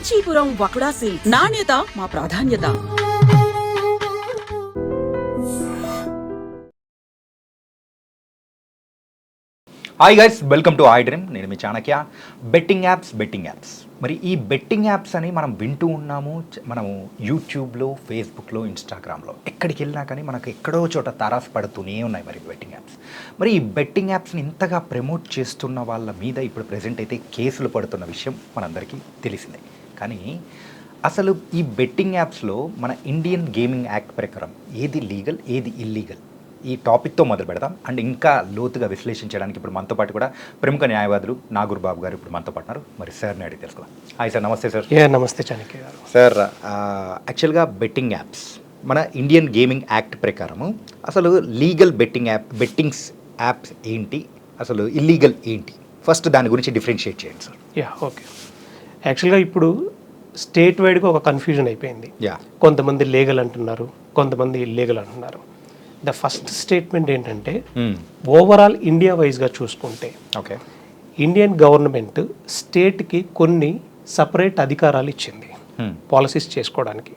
Kanchipuram వకుడా silks. నాణ్యత మా ప్రాధాన్యత. Hi guys, welcome to I dream. నేను మీ చాణక్య. Betting apps. మరి ఈ బెట్టింగ్ యాప్స్ అని మనం వింటూ ఉన్నాము. మనము యూట్యూబ్లో, ఫేస్బుక్లో, ఇన్స్టాగ్రామ్లో ఎక్కడికి వెళ్ళినా కానీ మనకు ఎక్కడో చోట తారాసు పడుతూనే ఉన్నాయి మరి బెట్టింగ్ యాప్స్. మరి ఈ బెట్టింగ్ యాప్స్ని ఇంతగా ప్రమోట్ చేస్తున్న వాళ్ళ మీద ఇప్పుడు ప్రజెంట్ అయితే కేసులు పడుతున్న విషయం మనందరికీ తెలిసిందే. కానీ అసలు ఈ బెట్టింగ్ యాప్స్లో మన ఇండియన్ గేమింగ్ యాక్ట్ ప్రకారం ఏది లీగల్, ఏది ఇల్లీగల్, ఈ టాపిక్తో మొదలు పెడదాం. అండ్ ఇంకా లోతుగా విశ్లేషించడానికి ఇప్పుడు మనతో పాటు కూడా ప్రముఖ న్యాయవాదులు నాగూర్ బాబు గారు ఇప్పుడు మనతో పాటున్నారు. మరి సార్ని అడిగి తెలుసుకుందాం. Hi sir. నమస్తే సార్. నమస్తే చాణక్య గారు. సార్, యాక్చువల్గా బెట్టింగ్ యాప్స్ మన ఇండియన్ గేమింగ్ యాక్ట్ ప్రకారము అసలు లీగల్ బెట్టింగ్స్ యాప్స్ ఏంటి, అసలు ఇల్లీగల్ ఏంటి, ఫస్ట్ దాని గురించి డిఫరెన్షియేట్ చేయండి సార్. ఓకే. యాక్చువల్గా ఇప్పుడు స్టేట్ వైడ్గా ఒక కన్ఫ్యూజన్ అయిపోయింది. కొంతమంది లీగల్ అంటున్నారు, కొంతమంది ఇల్లీగల్ అంటున్నారు. ద ఫస్ట్ స్టేట్మెంట్ ఏంటంటే ఓవరాల్ ఇండియా వైజ్గా చూసుకుంటే ఓకే, ఇండియన్ గవర్నమెంట్ స్టేట్కి కొన్ని సపరేట్ అధికారాలు ఇచ్చింది పాలసీస్ చేసుకోవడానికి.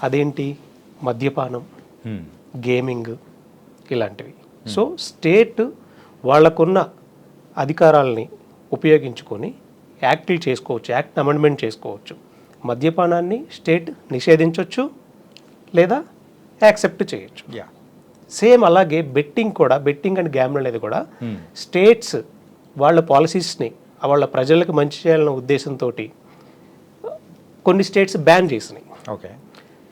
అదేంటి? మద్యపానం, గేమింగ్, ఇలాంటివి. సో స్టేట్ వాళ్ళకున్న అధికారాలని ఉపయోగించుకొని యాక్ట్లు చేసుకోవచ్చు, యాక్ట్ అమెండ్మెంట్ చేసుకోవచ్చు. మద్యపానాన్ని స్టేట్ నిషేధించవచ్చు లేదా యాక్సెప్ట్ చేయొచ్చు. సేమ్ అలాగే బెట్టింగ్ అండ్ గ్యామ్లు అనేది కూడా స్టేట్స్ వాళ్ళ పాలసీస్ని వాళ్ళ ప్రజలకు మంచి చేయాలన్న ఉద్దేశంతో కొన్ని స్టేట్స్ బ్యాన్ చేసినాయి. ఓకే.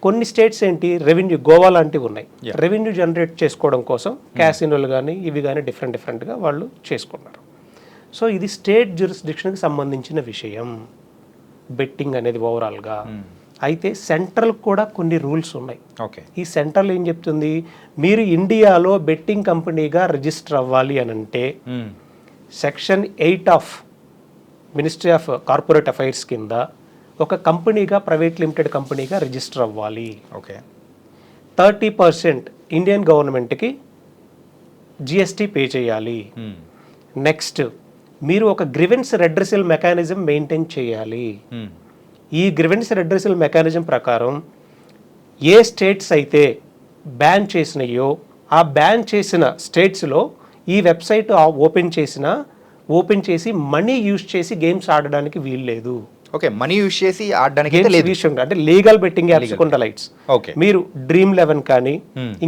కొన్ని స్టేట్స్ ఏంటి, రెవెన్యూ, గోవా లాంటివి ఉన్నాయి, రెవెన్యూ జనరేట్ చేసుకోవడం కోసం క్యాసినోలు కానీ ఇవి కానీ డిఫరెంట్గా వాళ్ళు చేసుకున్నారు. సో ఇది స్టేట్ జ్యూరిస్డిక్షన్కి సంబంధించిన విషయం బెట్టింగ్ అనేది ఓవరాల్గా. అయితే సెంట్రల్ కూడా కొన్ని రూల్స్ ఉన్నాయి. ఓకే. ఈ సెంట్రల్ ఏం చెప్తుంది, మీరు ఇండియాలో బెట్టింగ్ కంపెనీగా రిజిస్టర్ అవ్వాలి అని అంటే section 8 of ministry of corporate affairs కింద ఒక కంపెనీగా, ప్రైవేట్ లిమిటెడ్ కంపెనీగా రిజిస్టర్ అవ్వాలి. ఓకే. 30% ఇండియన్ గవర్నమెంట్కి జిఎస్టీ పే చేయాలి. నెక్స్ట్, మీరు ఒక గ్రివెన్స్ రెడ్రెసల్ మెకానిజం మెయింటైన్ చేయాలి. ఈ గ్రివెన్స్ రెడ్రెసల్ మెకానిజం ప్రకారం ఏ స్టేట్స్ అయితే బ్యాన్ చేసినాయో ఆ బ్యాన్ చేసిన స్టేట్స్లో ఈ వెబ్సైట్ ఓపెన్ చేసి మనీ యూజ్ చేసి గేమ్స్ ఆడడానికి వీల్లేదు. ఓకే, మనీ యూజ్ చేసి ఆడడానికి అంటే లీగల్ బెట్టింగ్ యాప్స్ కొండ లైట్స్. ఓకే. మీరు Dream11 కానీ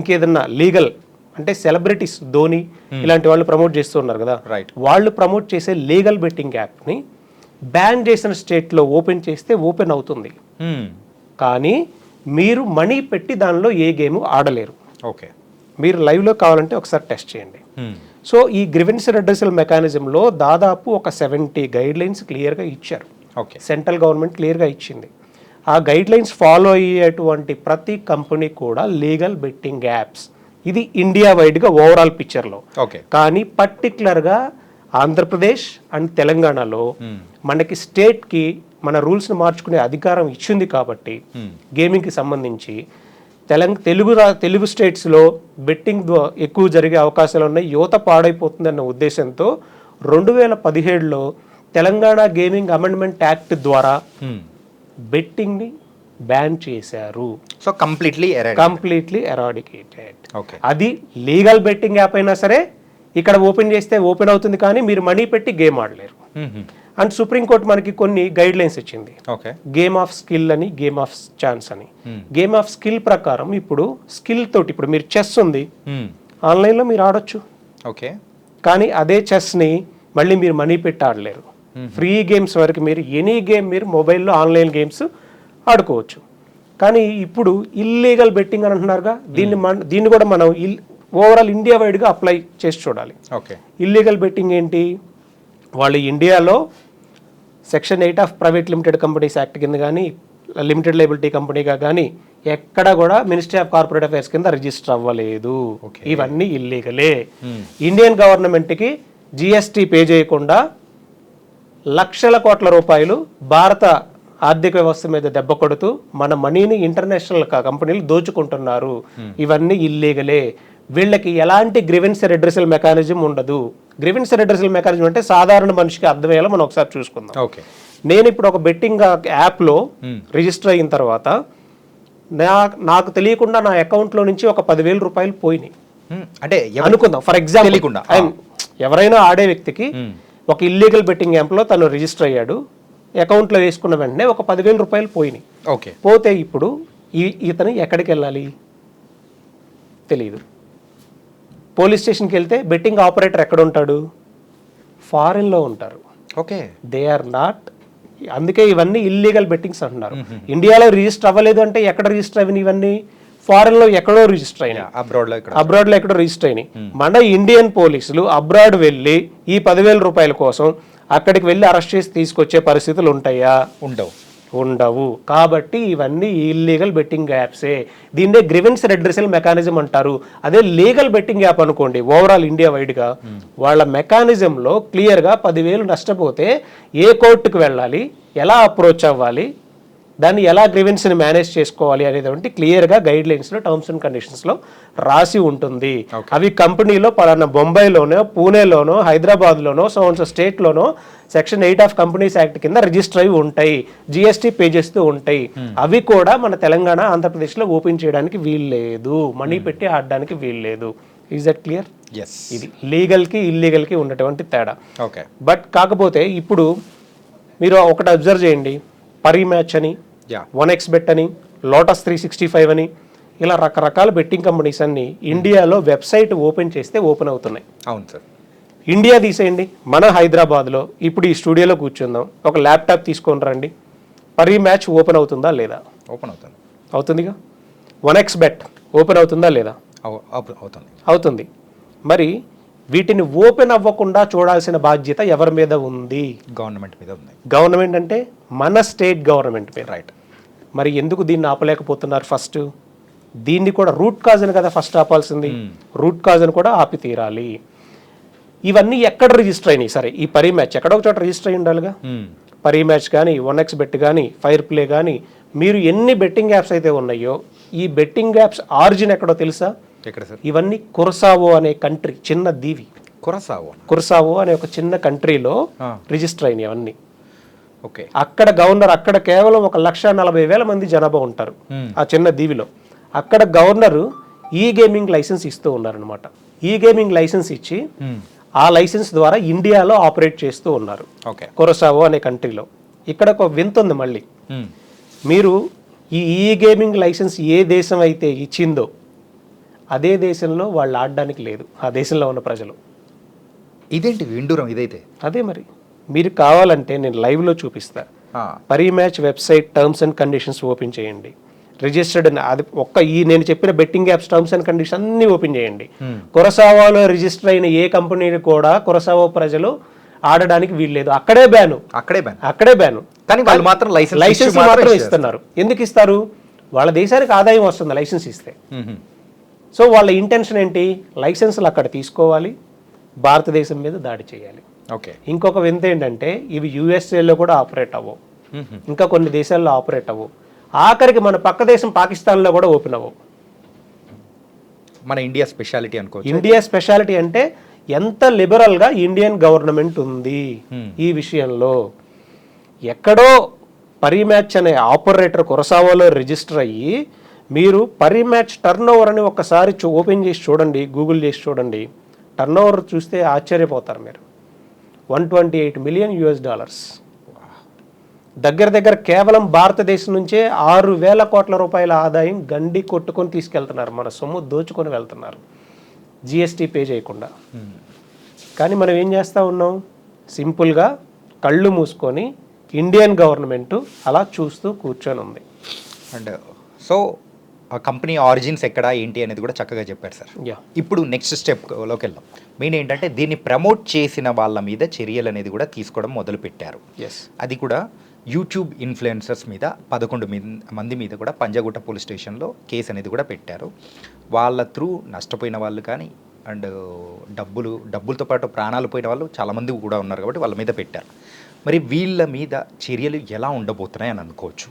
ఇంకేదన్నా లీగల్ అంటే సెలబ్రిటీస్, ధోని ఇలాంటి వాళ్ళు ప్రమోట్ చేస్తూ ఉన్నారు కదా, వాళ్ళు ప్రమోట్ చేసే లీగల్ బెట్టింగ్ యాప్ని బ్యాన్ చేసిన స్టేట్లో ఓపెన్ చేస్తే ఓపెన్ అవుతుంది. కానీ మీరు మనీ పెట్టి దానిలో ఏ గేమ్ ఆడలేరు. ఓకే. మీరు లైవ్లో కావాలంటే ఒకసారి టెస్ట్ చేయండి. సో ఈ గ్రివెన్స్ రెడ్రెసల్ మెకానిజంలో దాదాపు ఒక 70 గైడ్ లైన్స్ క్లియర్గా ఇచ్చారు. ఓకే. సెంట్రల్ గవర్నమెంట్ క్లియర్గా ఇచ్చింది. ఆ గైడ్ లైన్స్ ఫాలో అయ్యేటువంటి ప్రతి కంపెనీ కూడా లీగల్ బెట్టింగ్ యాప్స్. ఇది ఇండియా వైడ్గా ఓవరాల్ పిక్చర్లో. ఓకే. కానీ పర్టికులర్గా ఆంధ్రప్రదేశ్ అండ్ తెలంగాణలో మనకి స్టేట్కి మన రూల్స్ని మార్చుకునే అధికారం ఇచ్చింది కాబట్టి గేమింగ్కి సంబంధించి తెలుగు స్టేట్స్లో బెట్టింగ్ ఎక్కువ జరిగే అవకాశాలు ఉన్నాయి, యువత పాడైపోతుందన్న ఉద్దేశంతో 2017లో తెలంగాణ గేమింగ్ అమెండ్మెంట్ యాక్ట్ ద్వారా బెట్టింగ్ని బ్యాన్ చేశారు. So completely eradicated. అది లీగల్ బెట్టింగ్ యాప్ అయినా సరే ఇక్కడ ఓపెన్ చేస్తే ఓపెన్ అవుతుంది, కానీ మీరు మనీ పెట్టి గేమ్ ఆడలేరు. అండ్ సుప్రీంకోర్టు మనకి కొన్ని గైడ్ లైన్స్ ఇచ్చింది. గేమ్ ఆఫ్ స్కిల్ అని, గేమ్ ఆఫ్ ఛాన్స్ అని. గేమ్ ఆఫ్ స్కిల్ ప్రకారం ఇప్పుడు స్కిల్ తోటి, ఇప్పుడు మీరు చెస్ ఉంది ఆన్లైన్లో మీరు ఆడొచ్చు. ఓకే. కానీ అదే చెస్ని మళ్ళీ మీరు మనీ పెట్టి ఆడలేరు. ఫ్రీ గేమ్స్ వరకు మీరు ఎనీ గేమ్ మీరు మొబైల్లో ఆన్లైన్ గేమ్స్ ఆడుకోవచ్చు. కానీ ఇప్పుడు ఇల్లీగల్ బెట్టింగ్ అని అంటున్నారుగా, దీన్ని కూడా మనం ఓవరాల్ ఇండియా వైడ్గా అప్లై చేసి చూడాలి. ఓకే. ఇల్లీగల్ బెట్టింగ్ ఏంటి, వాళ్ళు ఇండియాలో section 8 of private limited companies act కింద కానీ, లిమిటెడ్ లయబిలిటీ కంపెనీగా కానీ ఎక్కడ కూడా మినిస్ట్రీ ఆఫ్ కార్పొరేట్ అఫైర్స్ కింద రిజిస్టర్ అవ్వలేదు. ఇవన్నీ ఇల్లీగలే. ఇండియన్ గవర్నమెంట్కి జిఎస్టీ పే చేయకుండా లక్షల కోట్ల రూపాయలు భారత ఆర్థిక వ్యవస్థ మీద దెబ్బ కొడుతూ మన మనీని ఇంటర్నేషనల్ కంపెనీలు దోచుకుంటున్నారు. ఇవన్నీ ఇల్లీగలే. వీళ్ళకి ఎలాంటి గ్రివెన్స్ రెడ్రెసల్ మెకానిజం ఉండదు. గ్రివెన్స్ రెడ్రెసల్ మెకానిజం అంటే సాధారణ మనిషికి అర్థమయ్యేలా మనం ఒకసారి చూసుకుందాం. ఓకే. నేను ఇప్పుడు ఒక బెట్టింగ్ యాప్లో రిజిస్టర్ అయిన తర్వాత నాకు తెలియకుండా నా అకౌంట్లో నుంచి ఒక 10,000 రూపాయలు పోయినాయి అంటే అనుకుందాం. ఫర్ ఎగ్జాంపుల్ తెలియకుండా ఎవరైనా ఆడే వ్యక్తికి ఒక ఇల్లీగల్ బెట్టింగ్ యాప్లో తను రిజిస్టర్ అయ్యాడు, అకౌంట్లో వేసుకున్న వెంటనే ఒక 10,000 రూపాయలు పోయినాయి. ఓకే, పోతే ఇప్పుడు ఇతను ఎక్కడికి వెళ్ళాలి తెలియదు. పోలీస్ స్టేషన్కి వెళ్తే బెట్టింగ్ ఆపరేటర్ ఎక్కడ ఉంటాడు? ఫారిన్లో ఉంటారు. Okay, they are not. అందుకే ఇవన్నీ ఇల్లీగల్ బెట్టింగ్స్ అంటున్నారు. ఇండియాలో రిజిస్టర్ అవ్వలేదు అంటే ఎక్కడ రిజిస్టర్ అవ్వని? ఇవన్నీ ఫారెన్ లో ఎక్కడో రిజిస్టర్ అయినాయి, అబ్రాడ్ లో ఎక్కడో రిజిస్టర్ అయినాయి. మన ఇండియన్ పోలీసులు అబ్రాడ్ వెళ్ళి ఈ 10,000 రూపాయల కోసం అక్కడికి వెళ్ళి అరెస్ట్ చేసి తీసుకొచ్చే పరిస్థితులు ఉంటాయా? ఉండవు. కాబట్టి ఇవన్నీ ఇల్లీగల్ బెట్టింగ్ యాప్సే. దీన్నే గ్రివెన్స్ రెడ్రెసల్ మెకానిజం అంటారు. అదే లీగల్ బెట్టింగ్ యాప్ అనుకోండి, ఓవరాల్ ఇండియా వైడ్గా వాళ్ళ మెకానిజంలో క్లియర్గా 10,000 నష్టపోతే ఏ కోర్టుకు వెళ్ళాలి, ఎలా అప్రోచ్ అవ్వాలి, దాన్ని ఎలా గ్రివెన్స్ని మేనేజ్ చేసుకోవాలి అనేది క్లియర్గా గైడ్ లైన్స్లో, టర్మ్స్ అండ్ కండిషన్స్లో రాసి ఉంటుంది. అవి కంపెనీలో పలానా బొంబాయిలోనో, పూణేలోనో, హైదరాబాద్లోనో, స్టేట్లోనో సెక్షన్ 8 ఆఫ్ కంపెనీస్ యాక్ట్ కింద రిజిస్టర్ అయి ఉంటాయి, జిఎస్టీ పే చేస్తూ ఉంటాయి. అవి కూడా మన తెలంగాణ, ఆంధ్రప్రదేశ్లో ఓపెన్ చేయడానికి వీల్లేదు, మనీ పెట్టి ఆడడానికి వీల్లేదు. Is that clear? ఇది లీగల్కి ఇల్లీగల్కి ఉన్నటువంటి తేడా. బట్ కాకపోతే ఇప్పుడు మీరు ఒకటి అబ్జర్వ్ చేయండి, పరిమ్యాచ్ అని, 1xBet అని, లోటస్ 365 అని, ఇలా రకరకాల బెట్టింగ్ కంపెనీస్ అన్ని ఇండియాలో వెబ్సైట్ ఓపెన్ చేస్తే ఓపెన్ అవుతున్నాయి. అవును సార్. ఇండియా తీసేయండి, మన హైదరాబాద్లో ఇప్పుడు ఈ స్టూడియోలో కూర్చుందాం, ఒక ల్యాప్టాప్ తీసుకొని రండి, పరిమ్యాచ్ ఓపెన్ అవుతుందా లేదా? ఓపెన్ అవుతుంది. అవుతుందిగా. 1xBet ఓపెన్ అవుతుందా లేదా? అవుతుంది. మరి వీటిని ఓపెన్ అవ్వకుండా చూడాల్సిన బాధ్యత ఎవరి మీద ఉంది? గవర్నమెంట్ మీద ఉంది. గవర్నమెంట్ అంటే మన స్టేట్ గవర్నమెంట్ మీద. రైట్. మరి ఎందుకు దీన్ని ఆపలేకపోతున్నారు? ఫస్ట్ దీన్ని కూడా రూట్ కాజ్ అని కదా ఫస్ట్ ఆపాల్సింది. రూట్ కాజ్ అని కూడా ఆపి తీరాలి. ఇవన్నీ ఎక్కడ రిజిస్టర్ అయినాయి? సరే, ఈ పరిమ్యాచ్ ఎక్కడో ఒక చోట రిజిస్టర్ అయి ఉండాలిగా. పరిమ్యాచ్ కానీ, 1xBet కానీ, ఫైర్ ప్లే కానీ, మీరు ఎన్ని బెట్టింగ్ యాప్స్ అయితే ఉన్నాయో ఈ బెట్టింగ్ యాప్స్ ఆరిజిన్ ఎక్కడో తెలుసా? ఇవన్నీ కురసావో అనే కంట్రీ, చిన్న దీవి. కురసావో అనే ఒక చిన్న కంట్రీలో రిజిస్టర్ అయినాయి అవన్నీ. అక్కడ గవర్నర్, అక్కడ కేవలం 1,40,000 మంది జనాభా ఉంటారు ఆ చిన్న దీవిలో. అక్కడ గవర్నర్ ఈ గేమింగ్ లైసెన్స్ ఇస్తూ ఉన్నారనమాట. ఈ గేమింగ్ లైసెన్స్ ఇచ్చి ఆ లైసెన్స్ ద్వారా ఇండియాలో ఆపరేట్ చేస్తూ ఉన్నారు కురసావో అనే కంట్రీలో. ఇక్కడ ఒక వింత ఉంది మళ్ళీ. మీరు ఈ గేమింగ్ లైసెన్స్ ఏ దేశం అయితే ఇచ్చిందో అదే దేశంలో వాళ్ళు ఆడడానికి లేదు, ఆ దేశంలో ఉన్న ప్రజలు. ఇదేంటి విండూరం ఇదైతే? అదే మరి, మీరు కావాలంటే నేను లైవ్లో చూపిస్తా. Parimatch website terms and conditions open చేయండి, రిజిస్టర్డ్ అని అది ఈ నేను చెప్పిన betting apps terms and conditions అన్ని ఓపెన్ చేయండి. కురసావాలో రిజిస్టర్ అయిన ఏ కంపెనీని కూడా కురసావో ప్రజలు ఆడడానికి వీల్లేదు. అక్కడే బ్యాను. కానీ వాళ్ళు మాత్రం లైసెన్స్ మాత్రం ఇస్తున్నారు. ఎందుకు ఇస్తారు? వాళ్ళ దేశానికి ఆదాయం వస్తుంది లైసెన్స్ ఇస్తే. సో వాళ్ళ ఇంటెన్షన్ ఏంటి? లైసెన్సులు అక్కడ తీసుకోవాలి, భారతదేశం మీద దాడి చేయాలి. ఇంకొక వింత ఏంటంటే ఇవి యుఎస్ఏలో కూడా ఆపరేట్ అవ్వవు, ఇంకా కొన్ని దేశాల్లో ఆపరేట్ అవ్వవు, ఆఖరికి మన పక్క దేశం పాకిస్తాన్లో కూడా ఓపెన్ అవ్వవు. మన ఇండియా స్పెషాలిటీ అనుకో. ఇండియా స్పెషాలిటీ అంటే ఎంత లిబరల్గా ఇండియన్ గవర్నమెంట్ ఉంది ఈ విషయంలో. ఎక్కడో పరిమ్యాచ్ అనే ఆపరేటర్ కురసావోలో రిజిస్టర్ అయ్యి మీరు పరిమ్యాచ్ టర్న్ ఓవర్ అని ఒకసారి ఓపెన్ చేసి చూడండి, గూగుల్ చేసి చూడండి. టర్న్ ఓవర్ చూస్తే ఆశ్చర్యపోతారు మీరు. $128 మిలియన్. దగ్గర కేవలం భారతదేశం నుంచే 6,000 కోట్ల రూపాయల ఆదాయం గండి కొట్టుకొని తీసుకెళ్తున్నారు, మన సొమ్ము దోచుకొని వెళ్తున్నారు జిఎస్టీ పే చేయకుండా. కానీ మనం ఏం చేస్తూ ఉన్నాం? సింపుల్గా కళ్ళు మూసుకొని ఇండియన్ గవర్నమెంట్ అలా చూస్తూ కూర్చొని ఉంది. అండ్ సో కంపెనీ ఆరిజిన్స్ ఎక్కడ ఏంటి అనేది కూడా చక్కగా చెప్పారు సార్. ఇప్పుడు నెక్స్ట్ స్టెప్లోకి వెళ్దాం. మెయిన్ ఏంటంటే దీన్ని ప్రమోట్ చేసిన వాళ్ళ మీద చర్యలు అనేది కూడా తీసుకోవడం మొదలుపెట్టారు. అది కూడా యూట్యూబ్ ఇన్ఫ్లుయెన్సర్స్ మీద 11 మంది మీద కూడా పంజాగుట్ట పోలీస్ స్టేషన్లో కేసు అనేది కూడా పెట్టారు. వాళ్ళ త్రూ నష్టపోయిన వాళ్ళు కానీ అండ్ డబ్బులతో పాటు ప్రాణాలు పోయిన వాళ్ళు చాలామంది కూడా ఉన్నారు కాబట్టి వాళ్ళ మీద పెట్టారు. మరి వీళ్ళ మీద చర్యలు ఎలా ఉండబోతున్నాయి అని అనుకోవచ్చు?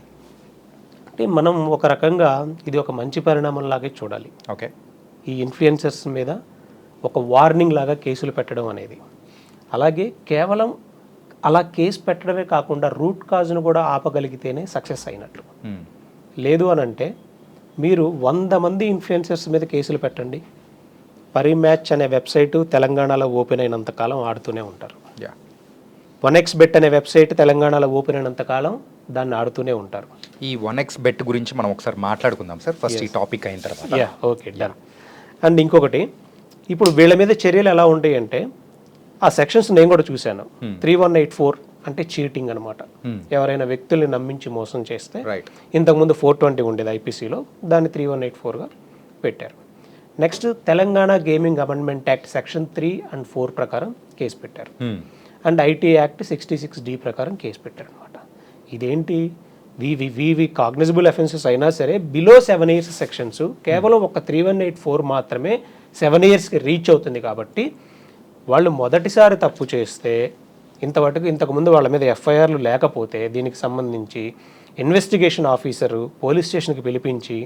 అంటే మనం ఒక రకంగా ఇది ఒక మంచి పరిణామంలాగే చూడాలి. ఈ ఇన్ఫ్లుయెన్సర్స్ మీద ఒక వార్నింగ్ లాగా కేసులు పెట్టడం అనేది. అలాగే కేవలం అలా కేసు పెట్టడమే కాకుండా రూట్ కాజ్ను కూడా ఆపగలిగితేనే సక్సెస్ అయినట్లు. లేదు అని అంటే మీరు 100 మంది ఇన్ఫ్లుయెన్సర్స్ మీద కేసులు పెట్టండి, పరిమ్యాచ్ అనే వెబ్సైటు తెలంగాణలో ఓపెన్ అయినంత కాలం ఆడుతూనే ఉంటారు. 1xBet అనే వెబ్సైట్ తెలంగాణలో ఓపెన్ అయినంత కాలం దాన్ని ఆడుతూనే ఉంటారు. ఈ 1xBet గురించి మనం ఒకసారి మాట్లాడుకుందాం సార్, ఫస్ట్ ఈ టాపిక్ అయిన తర్వాత. Okay, done. అండ్ ఇంకొకటి, ఇప్పుడు వీళ్ళ మీద చర్యలు ఎలా ఉంటాయి అంటే, ఆ సెక్షన్స్ నేను కూడా చూశాను. 3184 అంటే చీటింగ్ అనమాట. ఎవరైనా వ్యక్తుల్ని నమ్మించి మోసం చేస్తే, ఇంతకుముందు 420 ఉండేది ఐపీసీలో, దాన్ని 3184గా పెట్టారు. Next Telangana gaming amendment act section 3 and 4 ప్రకారం కేసు పెట్టారు. అండ్ ఐటీ యాక్ట్ 66D ప్రకారం కేసు పెట్టారు అనమాట. ఇదేంటి, వివి కాగ్నిజబుల్ అఫెన్సెస్ అయినా సరే బిలో 7 years సెక్షన్స్, కేవలం ఒక 3184 మాత్రమే 7 yearsకి రీచ్ అవుతుంది. కాబట్టి వాళ్ళు మొదటిసారి తప్పు చేస్తే, ఇంతకుముందు వాళ్ళ మీద ఎఫ్ఐఆర్లు లేకపోతే, దీనికి సంబంధించి ఇన్వెస్టిగేషన్ ఆఫీసరు పోలీస్ స్టేషన్కి పిలిపించి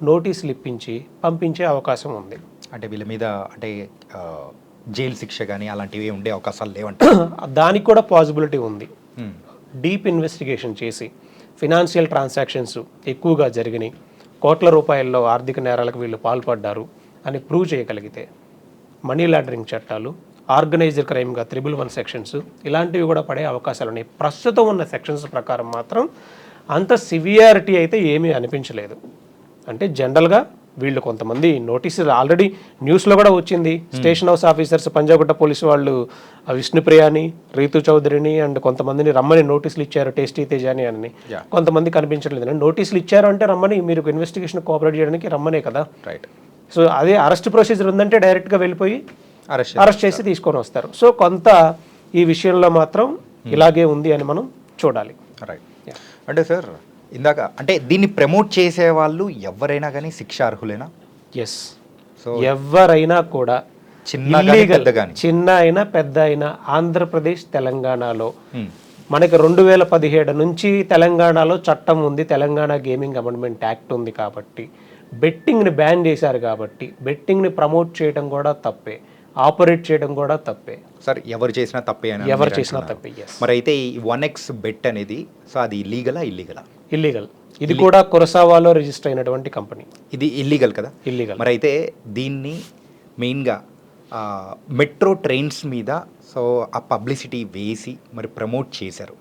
నోటీసులు ఇప్పించి పంపించే అవకాశం ఉంది. అంటే వీళ్ళ మీద అంటే జైలు శిక్ష కానీ అలాంటివి ఉండే అవకాశాలు లేవంటే దానికి కూడా పాసిబిలిటీ ఉంది. డీప్ ఇన్వెస్టిగేషన్ చేసి ఫినాన్షియల్ ట్రాన్సాక్షన్స్ ఎక్కువగా జరిగినాయి, కోట్ల రూపాయల్లో ఆర్థిక నేరాలకు వీళ్ళు పాల్పడ్డారు అని ప్రూవ్ చేయగలిగితే మనీ లాండరింగ్ చట్టాలు, ఆర్గనైజ్డ్ క్రైమ్గా 311 సెక్షన్స్ ఇలాంటివి కూడా పడే అవకాశాలు ఉన్నాయి. ప్రస్తుతం ఉన్న సెక్షన్స్ ప్రకారం మాత్రం అంత సివియారిటీ అయితే ఏమీ అనిపించలేదు. అంటే జనరల్గా వీళ్ళు కొంతమంది నోటీసులు ఆల్రెడీ న్యూస్లో కూడా వచ్చింది. Station house officers Panjagutta police వాళ్ళు విష్ణుప్రియని, రీతు చౌదరిని అండ్ కొంతమందిని రమ్మని నోటీసులు ఇచ్చారు, టేస్టీ తేజాని అని. కొంతమంది కనిపించట్లేదు. నోటీసులు ఇచ్చారు అంటే రమ్మని, మీరు ఇన్వెస్టిగేషన్ కోఆపరేట్ చేయడానికి రమ్మనే కదా. సో అదే అరెస్ట్ ప్రొసీజర్ ఉందంటే డైరెక్ట్గా వెళ్ళిపోయి అరెస్ట్ చేసి తీసుకొని వస్తారు. సో కొంత ఈ విషయంలో మాత్రం ఇలాగే ఉంది అని మనం చూడాలి. అంటే సార్ ఇందాక అంటే దీన్ని ప్రమోట్ చేసే వాళ్ళు ఎవరైనా కానీ శిక్ష అర్హులేనా? ఎస్, సో ఎవరైనా కూడా, చిన్న అయినా పెద్ద అయినా, ఆంధ్రప్రదేశ్ తెలంగాణలో మనకి 2017 నుంచి తెలంగాణలో చట్టం ఉంది, తెలంగాణ గేమింగ్ అమెండ్మెంట్ యాక్ట్ ఉంది. కాబట్టి బెట్టింగ్ని బ్యాన్ చేశారు. కాబట్టి బెట్టింగ్ని ప్రమోట్ చేయడం కూడా తప్పే, ఆపరేట్ చేయడం కూడా తప్పే. సార్ ఎవరు చేసినా తప్పే అని, ఎవరు చేసినా తప్పే. మరి అయితే ఈ 1xBet అనేది సో అది ఇల్లీగలా? ఇల్లీగల్. ఇది కూడా కొరసావాలో రిజిస్టర్ అయినటువంటి కంపెనీ. ఇది ఇల్లీగల్ కదా? ఇల్లీగల్. మరి అయితే దీన్ని మెయిన్గా మెట్రో ట్రైన్స్ మీద సో ఆ పబ్లిసిటీ వేసి మరి ప్రమోట్ చేశారు.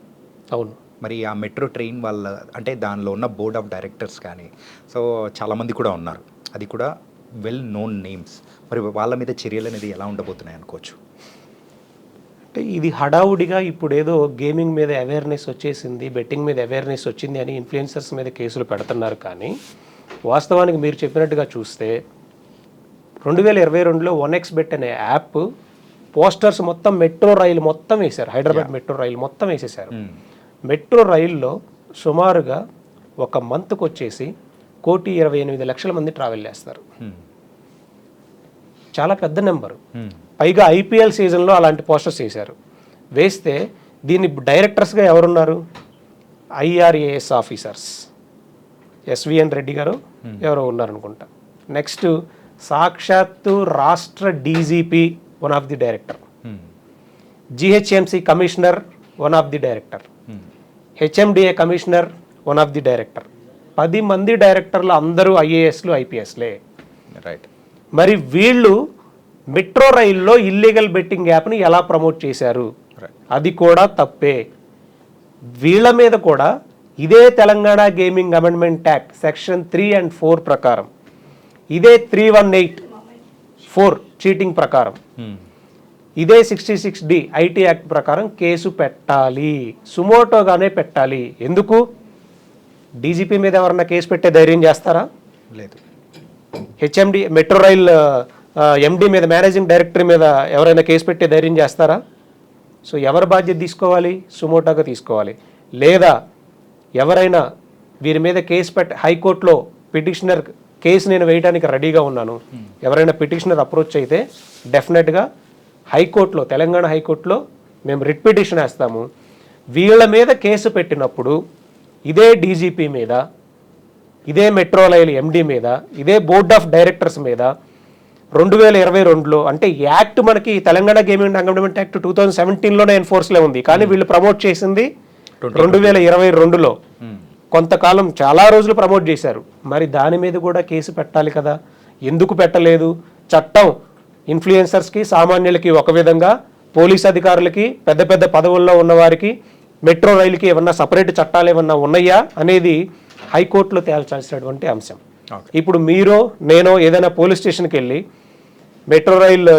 అవును. మరి ఆ మెట్రో ట్రైన్ వాళ్ళ అంటే దానిలో ఉన్న బోర్డ్ ఆఫ్ డైరెక్టర్స్ కానీ సో చాలామంది కూడా ఉన్నారు, అది కూడా వెల్ నోన్ నేమ్స్. మరి వాళ్ళ మీద చర్యలు అనేది ఎలా ఉండబోతున్నాయి అనుకోవచ్చు? అంటే ఇది హడావుడిగా ఇప్పుడు ఏదో గేమింగ్ మీద అవేర్నెస్ వచ్చేసింది, బెట్టింగ్ మీద అవేర్నెస్ వచ్చింది అని ఇన్ఫ్లుయెన్సర్స్ మీద కేసులు పెడుతున్నారు. కానీ వాస్తవానికి మీరు చెప్పినట్టుగా చూస్తే 2022లో 1xBet అనే యాప్ పోస్టర్స్ మొత్తం మెట్రో రైలు మొత్తం వేశారు. హైదరాబాద్ మెట్రో రైలు మొత్తం వేసేసారు. మెట్రో రైల్లో సుమారుగా ఒక మంత్కి వచ్చేసి 1,28,00,000 మంది ట్రావెల్ చేస్తారు. చాలా పెద్ద నెంబరు. పైగా ఐపీఎల్ సీజన్లో అలాంటి పోస్టర్స్ వేశారు. వేస్తే దీన్ని డైరెక్టర్స్గా ఎవరున్నారు? ఐఆర్ఏఎస్ ఆఫీసర్స్, ఎస్విఎన్ రెడ్డి గారు ఎవరో ఉన్నారనుకుంటా. నెక్స్ట్ సాక్షాత్తు రాష్ట్ర DGP one of the director, GHMC commissioner one of the director, HMDA commissioner one of the director. 10 మంది డైరెక్టర్లు అందరూ ఐఏఎస్లు, ఐపీఎస్లే. మరి వీళ్ళు మెట్రో రైల్లో ఇల్లీగల్ బెట్టింగ్ యాప్ని ఎలా ప్రమోట్ చేశారు? అది కూడా తప్పే. వీళ్ళ మీద కూడా ఇదే Telangana gaming amendment act section 3 and 4 ప్రకారం, ఇదే 3184 చీటింగ్ ప్రకారం, ఇదే 66D ఐటీ యాక్ట్ ప్రకారం కేసు పెట్టాలి, సుమోటోగానే పెట్టాలి. ఎందుకు? డీజీపీ మీద ఎవరన్నా కేసు పెట్టే ధైర్యం చేస్తారా? లేదు. హెచ్ఎండి మెట్రో రైల్ ఎండి మీద, మేనేజింగ్ డైరెక్టర్ మీద ఎవరైనా కేసు పెట్టే ధైర్యం చేస్తారా? సో ఎవరు బాధ్యత తీసుకోవాలి? సుమోటోగా తీసుకోవాలి. లేదా ఎవరైనా వీరి మీద కేసు హైకోర్టులో పిటిషనర్ కేసు నేను వేయడానికి రెడీగా ఉన్నాను, ఎవరైనా పిటిషనర్ అప్రోచ్ అయితే డెఫినెట్గా హైకోర్టులో, తెలంగాణ హైకోర్టులో మేము రిట్ పిటిషన్ వేస్తాము. వీళ్ళ మీద కేసు పెట్టినప్పుడు ఇదే డీజీపీ మీద, ఇదే మెట్రో రైల్ ఎండి మీద, ఇదే బోర్డ్ ఆఫ్ డైరెక్టర్స్ మీద 2022లో అంటే యాక్ట్ మనకి Telangana gaming and amendment act 2017లోనే ఎన్ఫోర్స్లో ఉంది, కానీ వీళ్ళు ప్రమోట్ చేసింది 2022లో. కొంతకాలం చాలా రోజులు ప్రమోట్ చేశారు. మరి దాని మీద కూడా కేసు పెట్టాలి కదా, ఎందుకు పెట్టలేదు? చట్టం ఇన్ఫ్లుయెన్సర్స్కి, సామాన్యులకి ఒక విధంగా, పోలీస్ అధికారులకి, పెద్ద పెద్ద పదవుల్లో ఉన్న వారికి, మెట్రో రైలుకి ఏమన్నా సపరేట్ చట్టాలు ఏమన్నా ఉన్నాయా అనేది హైకోర్టులో తేల్చాల్సినటువంటి అంశం. ఇప్పుడు మీరో నేనో ఏదైనా పోలీస్ స్టేషన్కి వెళ్ళి మెట్రో రైల్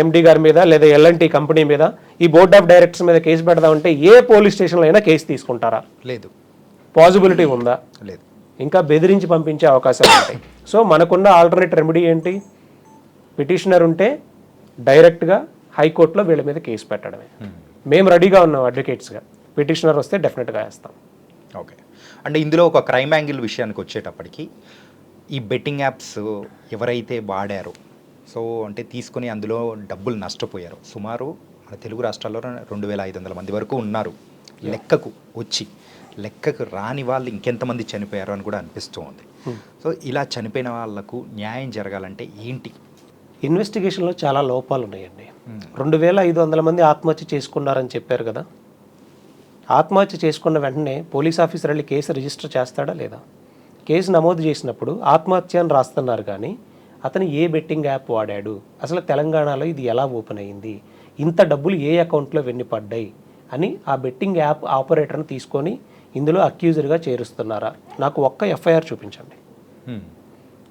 ఎండి గారి మీద లేదా ఎల్ఎన్టీ కంపెనీ మీద, ఈ బోర్డ్ ఆఫ్ డైరెక్టర్స్ మీద కేసు పెడదామంటే ఏ పోలీస్ స్టేషన్లో అయినా కేసు తీసుకుంటారా? లేదు. పాసిబిలిటీ ఉందా? లేదు. ఇంకా బెదిరించి పంపించే అవకాశాలు ఉంటాయి. సో మనకున్న ఆల్టర్నేట్ రెమెడీ ఏంటి? పిటిషనర్ ఉంటే డైరెక్ట్గా హైకోర్టులో వీళ్ళ మీద కేసు పెట్టడమే. మేము రెడీగా ఉన్నాం అడ్వకేట్స్గా, పిటిషనర్ వస్తే డెఫినెట్గా వేస్తాం. ఓకే. అంటే ఇందులో ఒక క్రైమ్ యాంగిల్ విషయానికి వచ్చేటప్పటికి, ఈ బెట్టింగ్ యాప్స్ ఎవరైతే వాడారో, సో అంటే తీసుకొని అందులో డబ్బులు నష్టపోయారు, సుమారు మన తెలుగు రాష్ట్రాల్లో 2500 మంది వరకు ఉన్నారు. లెక్కకు రాని వాళ్ళు ఇంకెంతమంది చనిపోయారు అని కూడా అనిపిస్తూ ఉంది. సో ఇలా చనిపోయిన వాళ్లకు న్యాయం జరగాలంటే ఏంటి? ఇన్వెస్టిగేషన్లో చాలా లోపాలు ఉన్నాయండి. 2500 మంది ఆత్మహత్య చేసుకున్నారని చెప్పారు కదా. ఆత్మహత్య చేసుకున్న వెంటనే పోలీస్ ఆఫీసర్ వెళ్ళి కేసు రిజిస్టర్ చేస్తాడా లేదా? కేసు నమోదు చేసినప్పుడు ఆత్మహత్య అని రాస్తున్నారు, కానీ అతను ఏ బెట్టింగ్ యాప్ వాడాడు, అసలు తెలంగాణలో ఇది ఎలా ఓపెన్ అయ్యింది, ఇంత డబ్బులు ఏ అకౌంట్లో వెన్ని పడ్డాయి అని ఆ బెట్టింగ్ యాప్ ఆపరేటర్ని తీసుకొని ఇందులో అక్యూజర్గా చేరుస్తున్నారా? నాకు ఒక్క ఎఫ్ఐఆర్ చూపించండి.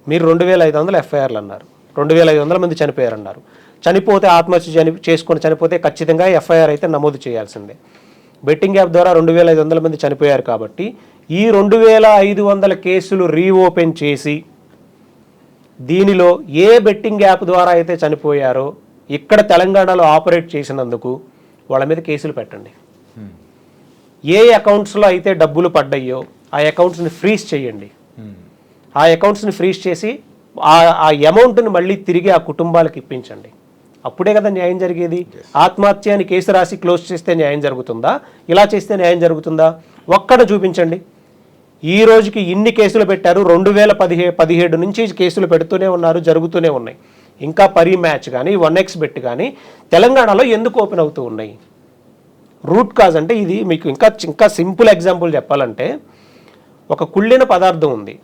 మీరు 2500 ఎఫ్ఐఆర్లు అన్నారు, 2500 మంది చనిపోయారన్నారు. చనిపోతే ఆత్మహత్య చేసుకొని చనిపోతే ఖచ్చితంగా ఎఫ్ఐఆర్ అయితే నమోదు చేయాల్సిందే. బెట్టింగ్ యాప్ ద్వారా 2500 మంది చనిపోయారు కాబట్టి ఈ 2500 కేసులు రీఓపెన్ చేసి దీనిలో ఏ బెట్టింగ్ యాప్ ద్వారా అయితే చనిపోయారో ఇక్కడ తెలంగాణలో ఆపరేట్ చేసినందుకు వాళ్ళ మీద కేసులు పెట్టండి. ఏ అకౌంట్స్లో అయితే డబ్బులు పడ్డాయో ఆ అకౌంట్స్ని ఫ్రీజ్ చేయండి. ఆ అకౌంట్స్ని ఫ్రీజ్ చేసి ఆ అమౌంట్ని మళ్ళీ తిరిగి ఆ కుటుంబాలకు ఇప్పించండి. అప్పుడే కదా న్యాయం జరిగేది. ఆత్మహత్య అని కేసు రాసి క్లోజ్ చేస్తే న్యాయం జరుగుతుందా? ఇలా చేస్తే న్యాయం జరుగుతుందా? ఒక్కడ చూపించండి. ఈ రోజుకి ఇన్ని కేసులు పెట్టారు, 2017 నుంచి కేసులు పెడుతూనే ఉన్నారు, జరుగుతూనే ఉన్నాయి. ఇంకా పరీ మ్యాచ్ కానీ 1x బెట్ కానీ తెలంగాణలో ఎందుకు ఓపెన్ అవుతూ ఉన్నాయి? రూట్ కాజ్ అంటే ఇది మీకు ఇంకా సింపుల్ ఎగ్జాంపుల్ చెప్పాలంటే, ఒక కుళ్ళిన పదార్థం ఉంది,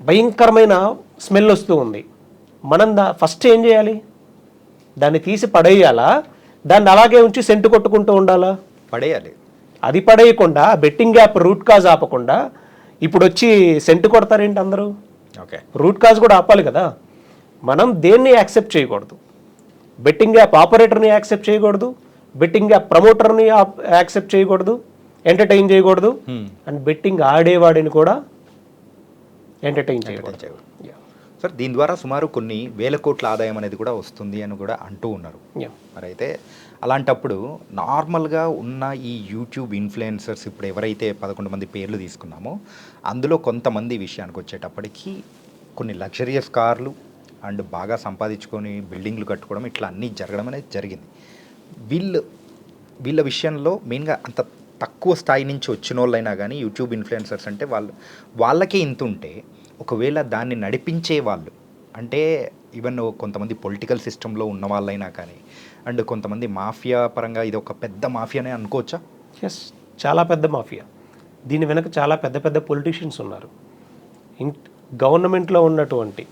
భయంకరమైన స్మెల్ వస్తూ ఉంది. మనం ఫస్ట్ ఏం చేయాలి? దాన్ని తీసి పడేయాలా? దాన్ని అలాగే ఉంచి సెంటు కొట్టుకుంటూ ఉండాలా? పడేయాలి. అది పడేయకుండా బెట్టింగ్ యాప్ రూట్ కాజ్ ఆపకుండా ఇప్పుడు వచ్చి సెంటు కొడతారేంటి అందరూ? ఓకే, రూట్ కాజ్ కూడా ఆపాలి కదా. మనం దేన్ని యాక్సెప్ట్ చేయకూడదు? బెట్టింగ్ యాప్ ఆపరేటర్ని యాక్సెప్ట్ చేయకూడదు, బెట్టింగ్ యాప్ ప్రమోటర్ని యాక్సెప్ట్ చేయకూడదు, ఎంటర్టైన్ చేయకూడదు, అండ్ బెట్టింగ్ ఆడేవాడిని కూడా ఎంటర్టైన్ చేయకూడదు. సార్, దీని ద్వారా సుమారు కొన్ని వేల కోట్ల ఆదాయం అనేది కూడా వస్తుంది అని కూడా అంటూ ఉన్నారు. మరి అయితే అలాంటప్పుడు నార్మల్గా ఉన్న ఈ యూట్యూబ్ ఇన్ఫ్లుయెన్సర్స్ ఇప్పుడు ఎవరైతే 11 మంది పేర్లు తీసుకున్నామో అందులో కొంతమంది విషయానికి వచ్చేటప్పటికి కొన్ని లగ్జరియస్ కార్లు అండ్ బాగా సంపాదించుకొని బిల్డింగ్లు కట్టుకోవడం ఇట్లా అన్నీ జరగడం అనేది జరిగింది. వీళ్ళ విషయంలో మెయిన్గా అంత తక్కువ స్థాయి నుంచి వచ్చిన వాళ్ళైనా కానీ యూట్యూబ్ ఇన్ఫ్లుయెన్సర్స్ అంటే వాళ్ళకే ఇంత ఉంటే, ఒకవేళ దాన్ని నడిపించే వాళ్ళు అంటే ఈవెన్ కొంతమంది పొలిటికల్ సిస్టంలో ఉన్న వాళ్ళైనా కానీ అండ్ కొంతమంది మాఫియా పరంగా ఇది ఒక పెద్ద మాఫియానే అనుకోవచ్చా? ఎస్, చాలా పెద్ద మాఫియా. దీని వెనక చాలా పెద్ద పెద్ద పొలిటీషియన్స్ ఉన్నారు. గవర్నమెంట్లో ఉన్నటువంటి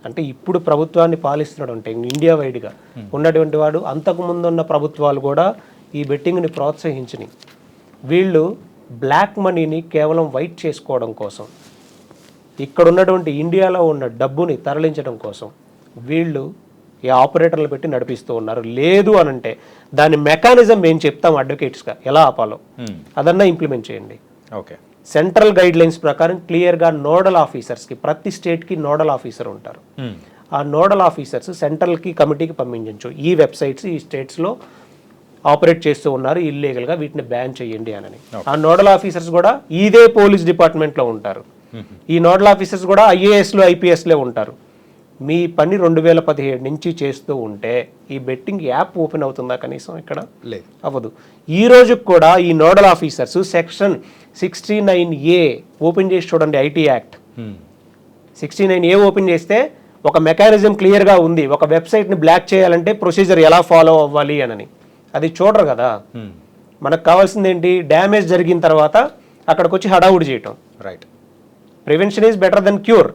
అంటే ఇప్పుడు ప్రభుత్వాన్ని పాలిస్తున్నటువంటి ఇండియా వైడ్గా ఉన్నటువంటి వాడు, అంతకుముందు ఉన్న ప్రభుత్వాలు కూడా ఈ బెట్టింగ్ని ప్రోత్సహించినాయి. వీళ్ళు బ్లాక్ మనీని కేవలం వైట్ చేసుకోవడం కోసం, ఇక్కడ ఉన్నటువంటి ఇండియాలో ఉన్న డబ్బుని తరలించడం కోసం వీళ్ళు ఈ ఆపరేటర్లు పెట్టి నడిపిస్తూ ఉన్నారు. లేదు అనంటే దాని మెకానిజం మేము చెప్తాం అడ్వకేట్స్గా ఎలా ఆపాలో, అదన్నా ఇంప్లిమెంట్ చేయండి. ఓకే, సెంట్రల్ గైడ్ లైన్స్ ప్రకారం క్లియర్గా నోడల్ ఆఫీసర్స్కి, ప్రతి స్టేట్కి నోడల్ ఆఫీసర్ ఉంటారు. ఆ నోడల్ ఆఫీసర్స్ సెంట్రల్కి కమిటీకి పంపించవచ్చు. ఈ వెబ్సైట్స్ ఈ స్టేట్స్లో ఆపరేట్ చేస్తూ ఉన్నారు ఇల్లీగల్గా, వీటిని బ్యాన్ చేయండి అని. ఆ నోడల్ ఆఫీసర్స్ కూడా ఇదే పోలీస్ డిపార్ట్మెంట్లో ఉంటారు. ఈ నోడల్ ఆఫీసర్స్ కూడా ఐఏఎస్లో ఐపీఎస్లో ఉంటారు. మీ పని 2017 నుంచి చేస్తూ ఉంటే ఈ బెట్టింగ్ యాప్ ఓపెన్ అవుతుందా? కనీసం ఇక్కడ లేదు, అవ్వదు. ఈ రోజు కూడా ఈ nodal officers section 69A open చేసి చూడండి. ఐటీ యాక్ట్ 69A ఓపెన్ చేస్తే ఒక మెకానిజం క్లియర్గా ఉంది, ఒక వెబ్సైట్ని బ్లాక్ చేయాలంటే ప్రొసీజర్ ఎలా ఫాలో అవ్వాలి అని. అది చూడరు కదా. మనకు కావాల్సింది ఏంటి? డ్యామేజ్ జరిగిన తర్వాత అక్కడికి వచ్చి హడావుడి చేయటం. Right. Prevention is better then cure.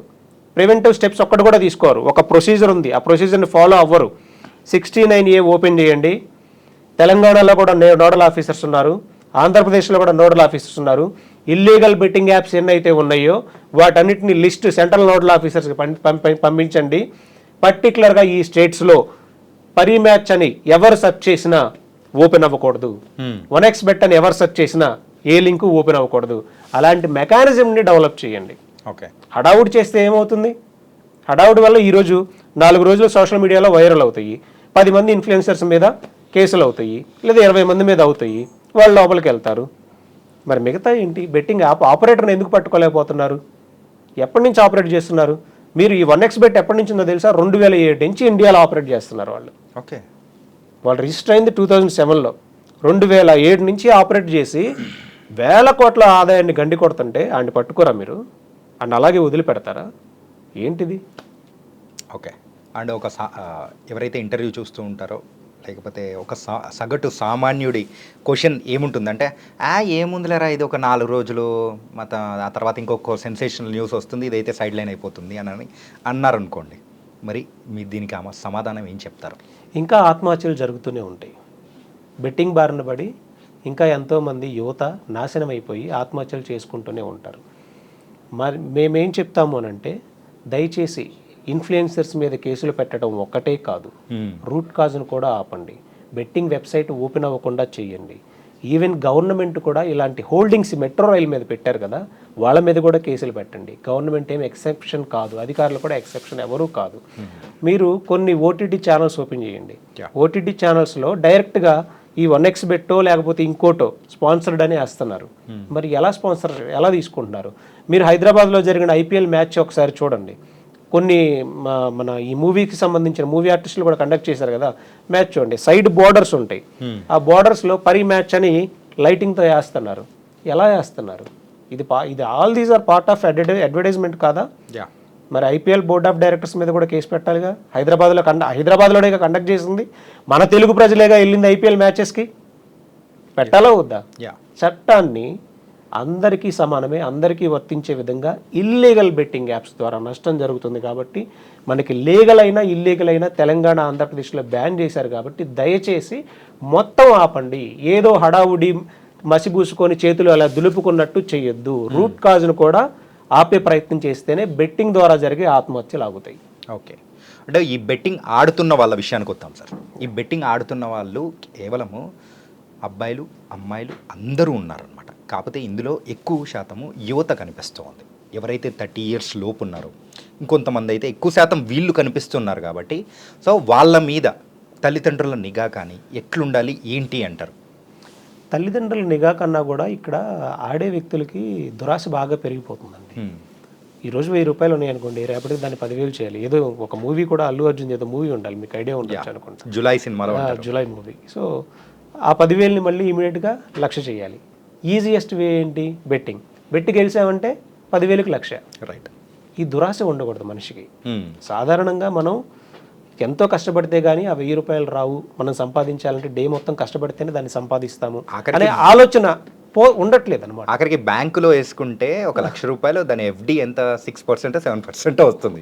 Preventive steps ఒక్కటి కూడా తీసుకోరు. ఒక ప్రొసీజర్ ఉంది, ఆ ప్రొసీజర్ని ఫాలో అవ్వరు. 69A ఓపెన్ చేయండి. తెలంగాణలో కూడా నోడల్ ఆఫీసర్స్ ఉన్నారు, ఆంధ్రప్రదేశ్లో కూడా నోడల్ ఆఫీసర్స్ ఉన్నారు. ఇల్లీగల్ బెట్టింగ్ యాప్స్ ఎన్నైతే ఉన్నాయో వాటన్నిటిని లిస్ట్ సెంట్రల్ నోడల్ ఆఫీసర్స్కి పంపించండి. పర్టికులర్గా ఈ స్టేట్స్లో పరీ మ్యాచ్ అని ఎవరు సెర్చ్ చేసినా ఓపెన్ అవ్వకూడదు, 1xBet అని ఎవరు సెర్చ్ చేసినా ఏ లింకు ఓపెన్ అవ్వకూడదు. అలాంటి మెకానిజంని డెవలప్ చేయండి. ఓకే. హడావుడి చేస్తే ఏమవుతుంది? హడావుడి వల్ల ఈరోజు 4 రోజులు సోషల్ మీడియాలో వైరల్ అవుతాయి, 10 మంది ఇన్ఫ్లుయెన్సర్స్ మీద కేసులు అవుతాయి, లేదా 20 మంది మీద అవుతాయి, వాళ్ళు లోపలికి వెళ్తారు. మరి మిగతా ఏంటి? బెట్టింగ్ ఆపరేటర్ని ఎందుకు పట్టుకోలేకపోతున్నారు? ఎప్పటి నుంచి ఆపరేట్ చేస్తున్నారు? మీరు ఈ 1xBet ఎప్పటి నుంచి ఉందో తెలుసా? 2007 నుంచి ఇండియాలో ఆపరేట్ చేస్తున్నారు వాళ్ళు. ఓకే. వాళ్ళు రిజిస్టర్ అయింది 2007లో. 2007 నుంచి ఆపరేట్ చేసి వేల కోట్ల ఆదాయాన్ని గండి కొడుతుంటే ఆయన పట్టుకోరా మీరు? అండ్ అలాగే వదిలిపెడతారా? ఏంటిది? ఓకే. అండ్ ఎవరైతే ఇంటర్వ్యూ చూస్తూ ఉంటారో, లేకపోతే ఒక సగటు సామాన్యుడి క్వశ్చన్ ఏముంటుందంటే, ఏముందిలేరా ఇది ఒక 4 రోజులు ఆ తర్వాత ఇంకొక సెన్సేషనల్ న్యూస్ వస్తుంది, ఇదైతే సైడ్ లైన్ అయిపోతుంది అని అన్నారనుకోండి. మరి మీరు దీనికి సమాధానం ఏం చెప్తారు? ఇంకా ఆత్మహత్యలు జరుగుతూనే ఉంటాయి. బెట్టింగ్ బారిన పడి ఇంకా ఎంతోమంది యువత నాశనం అయిపోయి ఆత్మహత్యలు చేసుకుంటూనే ఉంటారు. మరి మేమేం చెప్తాము అనంటే, దయచేసి ఇన్ఫ్లుయెన్సర్స్ మీద కేసులు పెట్టడం ఒక్కటే కాదు, రూట్ కాజ్ను కూడా ఆపండి. బెట్టింగ్ వెబ్సైట్ ఓపెన్ అవ్వకుండా చేయండి. ఈవెన్ గవర్నమెంట్ కూడా ఇలాంటి హోల్డింగ్స్ మెట్రో రైల్ మీద పెట్టారు కదా, వాళ్ళ మీద కూడా కేసులు పెట్టండి. గవర్నమెంట్ ఏం ఎక్సెప్షన్ కాదు, అధికారులు కూడా ఎక్సెప్షన్ ఎవరూ కాదు. మీరు కొన్ని ఓటీటీ ఛానల్స్ ఓపెన్ చేయండి. ఓటీటీ ఛానల్స్లో డైరెక్ట్గా ఈ 1xBet లేకపోతే ఇంకోటో స్పాన్సర్డ్ అని వేస్తున్నారు. మరి ఎలా తీసుకుంటున్నారు? మీరు హైదరాబాద్లో జరిగిన IPL మ్యాచ్ ఒకసారి చూడండి. కొన్ని మన ఈ మూవీకి సంబంధించిన మూవీ ఆర్టిస్టులు కూడా కండక్ట్ చేశారు కదా, మ్యాచ్ చూడండి, సైడ్ బోర్డర్స్ ఉంటాయి. ఆ బోర్డర్స్లో పరీ మ్యాచ్ అని లైటింగ్తో వేస్తున్నారు. ఎలా వేస్తున్నారు? ఇది all these are part of advertisement కాదా? మరి IPL బోర్డ్ ఆఫ్ డైరెక్టర్స్ మీద కూడా కేసు పెట్టాలిగా. హైదరాబాద్లోనే కండక్ట్ చేసింది, మన తెలుగు ప్రజలేగా వెళ్ళింది IPL మ్యాచెస్కి. పెట్టాలా వద్దా? చట్టాన్ని అందరికీ సమానమే, అందరికీ వర్తించే విధంగా ఇల్లీగల్ బెట్టింగ్ యాప్స్ ద్వారా నష్టం జరుగుతుంది. కాబట్టి మనకి లీగల్ అయినా ఇల్లీగల్ అయినా తెలంగాణ ఆంధ్రప్రదేశ్లో బ్యాన్ చేశారు. కాబట్టి దయచేసి మొత్తం ఆపండి. ఏదో హడావుడి మసిబూసుకొని చేతులు అలా దులుపుకున్నట్టు చేయొద్దు. రూట్ కాజ్ను కూడా ఆపే ప్రయత్నం చేస్తేనే బెట్టింగ్ ద్వారా జరిగే ఆత్మహత్యలు ఆగుతాయి. ఓకే. అంటే ఈ బెట్టింగ్ ఆడుతున్న వాళ్ళ విషయానికి వస్తాం సార్. ఈ బెట్టింగ్ ఆడుతున్న వాళ్ళు కేవలము అబ్బాయిలు అమ్మాయిలు అందరూ ఉన్నారనమాట. కాకపోతే ఇందులో ఎక్కువ శాతము యువత కనిపిస్తుంది. ఎవరైతే 30 years లోపు ఉన్నారో, ఇంకొంతమంది అయితే ఎక్కువ శాతం వీళ్ళు కనిపిస్తున్నారు. కాబట్టి సో వాళ్ళ మీద తల్లిదండ్రుల నిఘా కానీ ఎట్లుండాలి ఏంటి అంటారు? తల్లిదండ్రుల నిఘా కన్నా కూడా ఇక్కడ ఆడే వ్యక్తులకి దురాశ బాగా పెరిగిపోతుందండి. ఈరోజు 1000 రూపాయలు ఉన్నాయనుకోండి, రేపటికి దాన్ని 10,000 చేయాలి. ఏదో ఒక మూవీ కూడా అల్లు అర్జున్ ఏదో మూవీ ఉండాలి, మీకు ఐడియా ఉండొచ్చు అనుకుంటా, జులై సినిమాలో, జులై మూవీ. సో ఆ 10,000ని మళ్ళీ ఇమీడియట్గా 1,00,000 చేయాలి. ఈజియెస్ట్ వే ఏంటి? బెట్టింగ్. బెట్టి గెలిచామంటే 10,000కి 1,00,000. రైట్. ఈ దురాశ ఉండకూడదు మనిషికి. సాధారణంగా మనం ఎంతో కష్టపడితే కానీ ఆ 1000 రూపాయలు రావు. మనం సంపాదించాలంటే డే మొత్తం కష్టపడితేనే దాన్ని సంపాదిస్తాము అనే ఆలోచన ఉండట్లేదు అనమాట. ఆఖరికి బ్యాంకులో వేసుకుంటే 1,00,000 రూపాయలు దాని FD ఎంత 6% 7% వస్తుంది.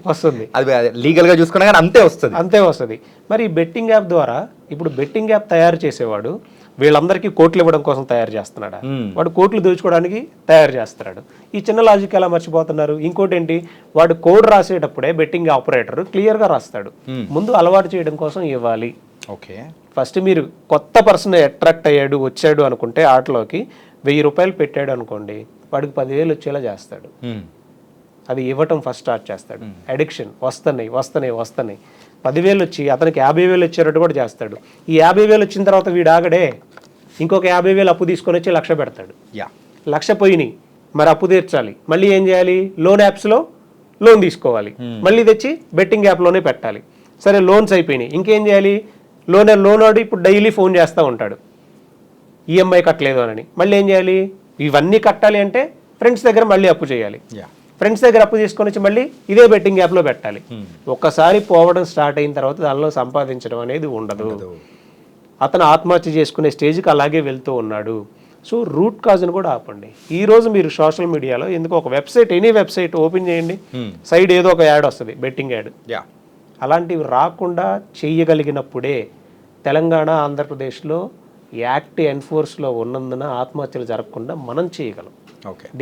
అది లీగల్గా చూసుకున్నా కానీ అంతే వస్తుంది. మరి బెట్టింగ్ యాప్ ద్వారా ఇప్పుడు బెట్టింగ్ యాప్ తయారు చేసేవాడు వీళ్ళందరికీ కోట్లు ఇవ్వడం కోసం తయారు చేస్తున్నాడా? వాడు కోట్లు దోచుకోవడానికి తయారు చేస్తున్నాడు. ఈ చిన్న లాజిక్ ఎలా మర్చిపోతున్నారు? ఇంకోటి ఏంటి, వాడు కోడ్ రాసేటప్పుడే బెట్టింగ్ ఆపరేటర్ క్లియర్గా రాస్తాడు. ముందు అలవాటు చేయడం కోసం ఇవ్వాలి. ఓకే. ఫస్ట్ మీరు కొత్త పర్సన్ అట్రాక్ట్ అయ్యాడు వచ్చాడు అనుకుంటే ఆటలోకి 1000 రూపాయలు పెట్టాడు అనుకోండి, వాడికి 10,000 వచ్చేలా చేస్తాడు. అది ఇవ్వటం ఫస్ట్ స్టార్ట్ చేస్తాడు. అడిక్షన్ వస్తున్నాయి 10,000 వచ్చి అతనికి 50,000 వచ్చేటట్టు కూడా చేస్తాడు. ఈ 50,000 వచ్చిన తర్వాత వీడు ఆగడే, ఇంకొక 50,000 అప్పు తీసుకొని వచ్చి 1,00,000 పెడతాడు. 1,00,000 పోయినాయి, మరి అప్పు తీర్చాలి. మళ్ళీ ఏం చేయాలి? లోన్ యాప్స్లో లోన్ తీసుకోవాలి, మళ్ళీ తెచ్చి బెట్టింగ్ యాప్లోనే పెట్టాలి. సరే లోన్స్ అయిపోయినాయి, ఇంకేం చేయాలి? లోన్ వాడు ఇప్పుడు డైలీ ఫోన్ చేస్తూ ఉంటాడు, EMI కట్టలేదు అని. మళ్ళీ ఏం చేయాలి? ఇవన్నీ కట్టాలి అంటే ఫ్రెండ్స్ దగ్గర మళ్ళీ అప్పు చేయాలి. ఫ్రెండ్స్ దగ్గర అప్పు తీసుకొని వచ్చి మళ్ళీ ఇదే బెట్టింగ్ యాప్లో పెట్టాలి. ఒక్కసారి పోవడం స్టార్ట్ అయిన తర్వాత దానిలో సంపాదించడం అనేది ఉండదు. అతను ఆత్మహత్య చేసుకునే స్టేజ్కి అలాగే వెళ్తూ ఉన్నాడు. సో రూట్ కాజ్ని కూడా ఆపండి. ఈరోజు మీరు సోషల్ మీడియాలో ఎందుకు ఒక వెబ్సైట్, ఎనీ వెబ్సైట్ ఓపెన్ చేయండి, సైడ్ ఏదో ఒక యాడ్ వస్తుంది, బెట్టింగ్ యాడ్. అలాంటివి రాకుండా చేయగలిగినప్పుడే తెలంగాణ, ఆంధ్రప్రదేశ్లో యాక్ట్ ఎన్ఫోర్స్లో ఉన్నందున ఆత్మహత్యలు జరగకుండా మనం చేయగలం,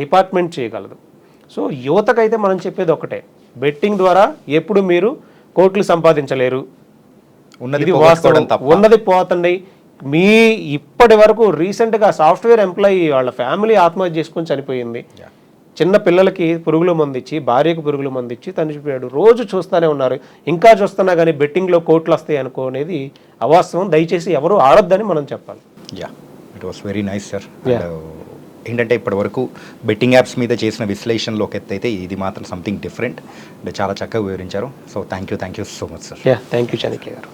డిపార్ట్మెంట్ చేయగలదు. సో యువతకైతే మనం చెప్పేది ఒకటే, బెట్టింగ్ ద్వారా ఎప్పుడు మీరు కోట్లు సంపాదించలేరు, ఉన్నది పోతండి. మీ ఇప్పటి వరకు రీసెంట్గా సాఫ్ట్వేర్ ఎంప్లాయీ వాళ్ళ ఫ్యామిలీ ఆత్మహత్య చేసుకొని చనిపోయింది. చిన్న పిల్లలకి పురుగుల మందు ఇచ్చి, భార్యకు పురుగుల మందు ఇచ్చి తను చనిపోయాడు. రోజు చూస్తూనే ఉన్నారు, ఇంకా చూస్తున్నా కానీ బెట్టింగ్లో కోట్లు వస్తాయి అనుకోనేది అవాస్తవం. దయచేసి ఎవరు ఆడొద్దని మనం చెప్పాలి. It was very nice sir. ఏంటంటే ఇప్పటి వరకు బెట్టింగ్ యాప్స్ మీద చేసిన విశ్లేషణలో ఒక ఎత్తు అయితే ఇది మాత్రం సంథింగ్ డిఫరెంట్. అంటే చాలా చక్కగా వివరించారు. So thank you so much sir. Thank you Chanakya గారు.